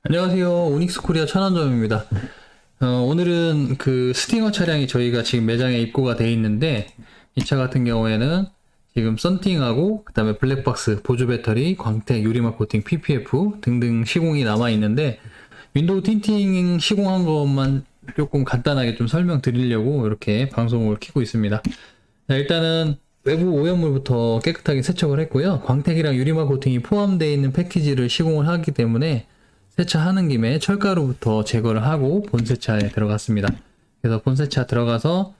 안녕하세요. 오닉스 코리아 천안점입니다. 오늘은 그 스팅어 차량이 저희가 지금 매장에 입고가 돼 있는데, 이 차 같은 경우에는 지금 썬팅하고, 그 다음에 블랙박스, 보조 배터리, 광택, 유리막 코팅, PPF 등등 시공이 남아 있는데, 윈도우 틴팅 시공한 것만 조금 간단하게 좀 설명드리려고 이렇게 방송을 켜고 있습니다. 자, 일단은 외부 오염물부터 깨끗하게 세척을 했고요. 광택이랑 유리막 코팅이 포함되어 있는 패키지를 시공을 하기 때문에 세차하는 김에 철가루부터 제거를 하고 본세차에 들어갔습니다. 그래서 본세차 들어가서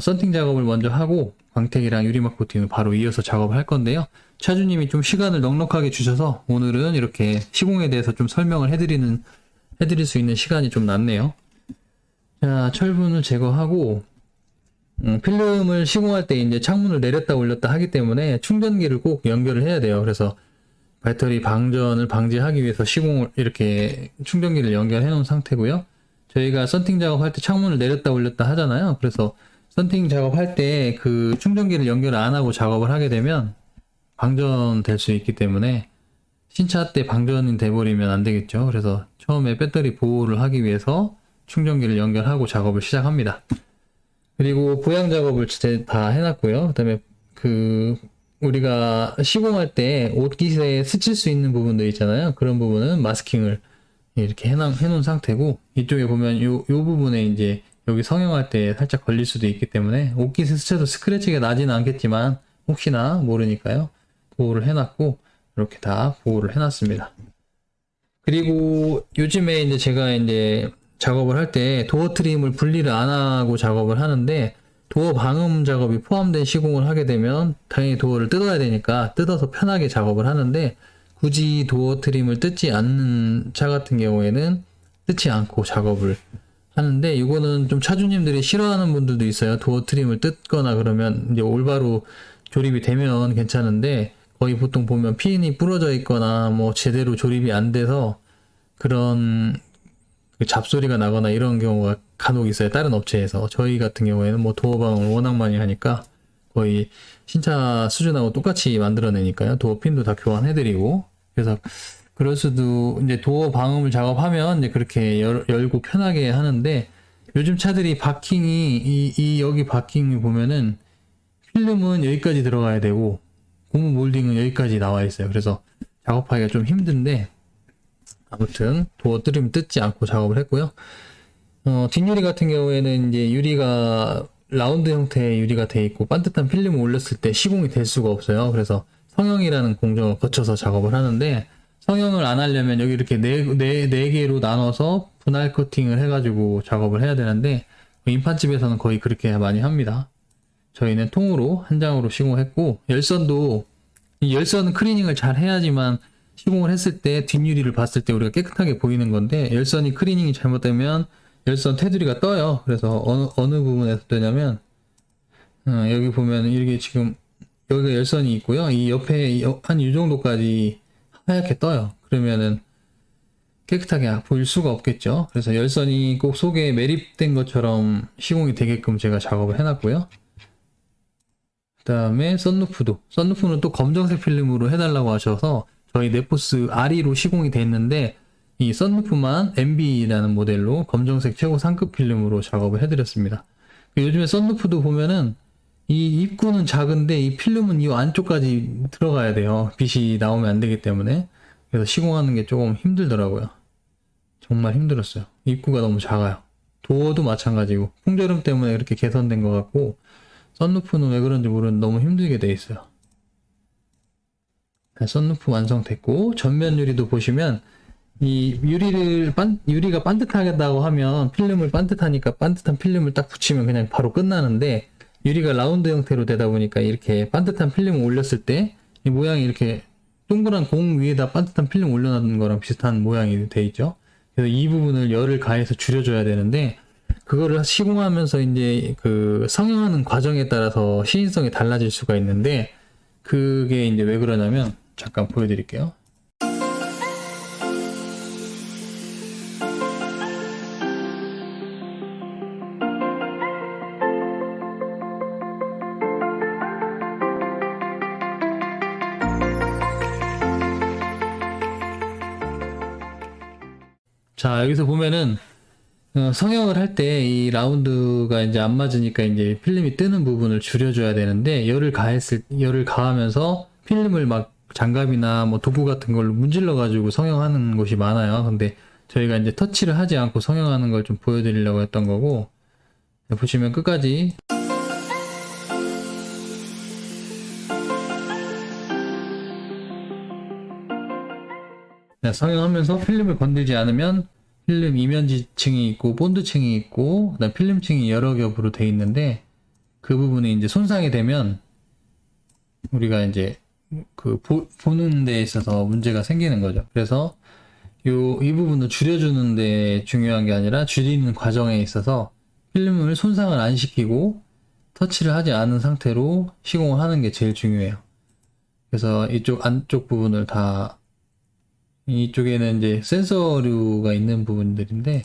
썬팅 작업을 먼저 하고 광택이랑 유리막 코팅을 바로 이어서 작업을 할 건데요. 차주님이 좀 시간을 넉넉하게 주셔서 오늘은 이렇게 시공에 대해서 좀 설명을 해드릴 수 있는 시간이 좀 났네요. 자, 철분을 제거하고 필름을 시공할 때 이제 창문을 내렸다 올렸다 하기 때문에 충전기를 꼭 연결을 해야 돼요. 그래서 배터리 방전을 방지하기 위해서 시공을 이렇게 충전기를 연결해 놓은 상태고요. 저희가 썬팅 작업할 때 창문을 내렸다 올렸다 하잖아요. 그래서 썬팅 작업할 때 그 충전기를 연결 안 하고 작업을 하게 되면 방전될 수 있기 때문에 신차 때 방전이 돼버리면 안 되겠죠. 그래서 처음에 배터리 보호를 하기 위해서 충전기를 연결하고 작업을 시작합니다. 그리고 보양 작업을 다 해놨고요. 그 다음에 우리가 시공할 때 옷깃에 스칠 수 있는 부분도 있잖아요. 그런 부분은 마스킹을 이렇게 해놓은 상태고, 이쪽에 보면 요 부분에 이제 여기 성형할 때 살짝 걸릴 수도 있기 때문에 옷깃에 스쳐도 스크래치가 나지는 않겠지만 혹시나 모르니까요. 보호를 해놨고, 이렇게 다 보호를 해놨습니다. 그리고 요즘에 이제 제가 이제 작업을 할 때 도어 트림을 분리를 안 하고 작업을 하는데, 도어 방음 작업이 포함된 시공을 하게 되면 당연히 도어를 뜯어야 되니까 뜯어서 편하게 작업을 하는데, 굳이 도어 트림을 뜯지 않는 차 같은 경우에는 뜯지 않고 작업을 하는데, 이거는 좀 차주님들이 싫어하는 분들도 있어요. 도어 트림을 뜯거나 그러면 이제 올바로 조립이 되면 괜찮은데, 거의 보통 보면 핀이 부러져 있거나 뭐 제대로 조립이 안 돼서 그런 잡소리가 나거나 이런 경우가 간혹 있어요. 다른 업체에서. 저희 같은 경우에는 뭐 도어 방음을 워낙 많이 하니까 거의 신차 수준하고 똑같이 만들어내니까요. 도어 핀도 다 교환해드리고. 그래서 그럴 수도 이제 도어 방음을 작업하면 이제 그렇게 열고 편하게 하는데, 요즘 차들이 바킹이 여기 바킹을 보면은 필름은 여기까지 들어가야 되고 고무 몰딩은 여기까지 나와 있어요. 그래서 작업하기가 좀 힘든데, 아무튼 도어 트림 뜯지 않고 작업을 했고요. 뒷유리 같은 경우에는 이제 유리가 라운드 형태의 유리가 돼 있고 반듯한 필름을 올렸을 때 시공이 될 수가 없어요. 그래서 성형이라는 공정을 거쳐서 작업을 하는데, 성형을 안 하려면 여기 이렇게 네 개로 나눠서 분할 커팅을 해가지고 작업을 해야 되는데, 인판집에서는 거의 그렇게 많이 합니다. 저희는 통으로 한 장으로 시공했고, 열선도 이 열선 클리닝을 잘 해야지만 시공을 했을 때 뒷유리를 봤을 때 우리가 깨끗하게 보이는 건데, 열선이 클리닝이 잘못되면 열선 테두리가 떠요. 그래서 어느 부분에서 뜨냐면 여기 보면 이렇게 지금 여기가 열선이 있고요. 이 옆에 한 이 정도까지 하얗게 떠요. 그러면은 깨끗하게 보일 수가 없겠죠. 그래서 열선이 꼭 속에 매립된 것처럼 시공이 되게끔 제가 작업을 해놨고요. 그 다음에 썬루프는 또 검정색 필름으로 해달라고 하셔서 저희 네포스 RE로 시공이 돼 있는데, 이 썬루프만 MB라는 모델로 검정색 최고 상급 필름으로 작업을 해드렸습니다. 요즘에 썬루프도 보면은 이 입구는 작은데 이 필름은 이 안쪽까지 들어가야 돼요. 빛이 나오면 안 되기 때문에. 그래서 시공하는 게 조금 힘들더라고요. 정말 힘들었어요. 입구가 너무 작아요. 도어도 마찬가지고 풍절음 때문에 이렇게 개선된 것 같고, 썬루프는 왜 그런지 모르는데 너무 힘들게 돼 있어요. 썬루프 완성됐고, 전면 유리도 보시면 이 유리가 반듯하다고 하면 필름을 반듯하니까 반듯한 필름을 딱 붙이면 그냥 바로 끝나는데, 유리가 라운드 형태로 되다 보니까 이렇게 반듯한 필름을 올렸을 때 이 모양이 이렇게 동그란 공 위에다 반듯한 필름 올려놓은 거랑 비슷한 모양이 돼 있죠. 그래서 이 부분을 열을 가해서 줄여줘야 되는데, 그거를 시공하면서 이제 그 성형하는 과정에 따라서 시인성이 달라질 수가 있는데, 그게 이제 왜 그러냐면 잠깐 보여드릴게요. 자, 여기서 보면은 성형을 할 때 이 라운드가 이제 안 맞으니까 이제 필름이 뜨는 부분을 줄여줘야 되는데, 열을 가하면서 필름을 막 장갑이나 뭐 도구 같은 걸로 문질러 가지고 성형하는 곳이 많아요. 근데 저희가 이제 터치를 하지 않고 성형하는 걸 좀 보여드리려고 했던 거고, 보시면 끝까지. 네, 성형하면서 필름을 건들지 않으면 필름 이면지층이 있고 본드층이 있고 그다음 필름층이 여러 겹으로 돼 있는데, 그 부분이 이제 손상이 되면 우리가 이제 그 보는 데 있어서 문제가 생기는 거죠. 그래서 이 부분을 줄여주는 데 중요한 게 아니라 줄이는 과정에 있어서 필름을 손상을 안 시키고 터치를 하지 않은 상태로 시공을 하는 게 제일 중요해요. 그래서 이쪽 안쪽 부분을 다, 이쪽에는 이제 센서류가 있는 부분들인데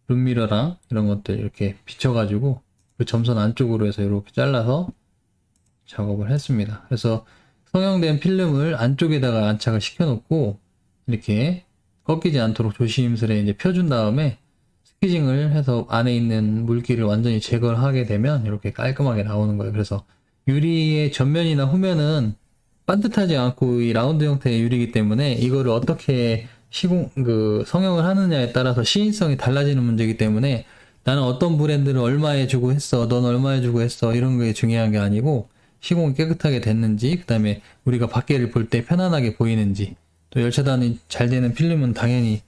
룸미러랑 이런 것들 이렇게 비춰가지고 그 점선 안쪽으로 해서 이렇게 잘라서 작업을 했습니다. 그래서 성형된 필름을 안쪽에다가 안착을 시켜놓고 이렇게 꺾이지 않도록 조심스레 이제 펴준 다음에 스퀴징을 해서 안에 있는 물기를 완전히 제거를 하게 되면 이렇게 깔끔하게 나오는 거예요. 그래서 유리의 전면이나 후면은 반듯하지 않고 이 라운드 형태의 유리이기 때문에 이거를 어떻게 성형을 하느냐에 따라서 시인성이 달라지는 문제이기 때문에, 나는 어떤 브랜드를 얼마에 주고 했어, 넌 얼마에 주고 했어, 이런 게 중요한 게 아니고 시공이 깨끗하게 됐는지, 그 다음에 우리가 밖에를 볼 때 편안하게 보이는지, 또 열차단이 잘 되는 필름은 당연히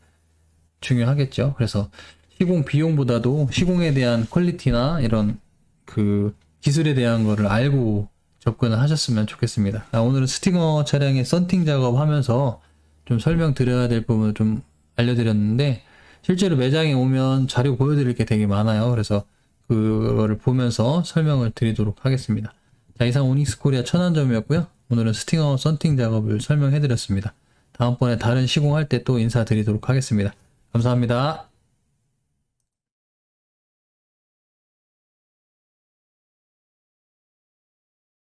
중요하겠죠. 그래서 시공 비용보다도 시공에 대한 퀄리티나 이런 그 기술에 대한 거를 알고 접근을 하셨으면 좋겠습니다. 오늘은 스팅어 차량의 썬팅 작업하면서 좀 설명드려야 될 부분을 좀 알려드렸는데, 실제로 매장에 오면 자료 보여드릴 게 되게 많아요. 그래서 그거를 보면서 설명을 드리도록 하겠습니다. 자, 이상 오닉스 코리아 천안점이었고요. 오늘은 스팅어 썬팅 작업을 설명해드렸습니다. 다음번에 다른 시공할 때 또 인사드리도록 하겠습니다. 감사합니다.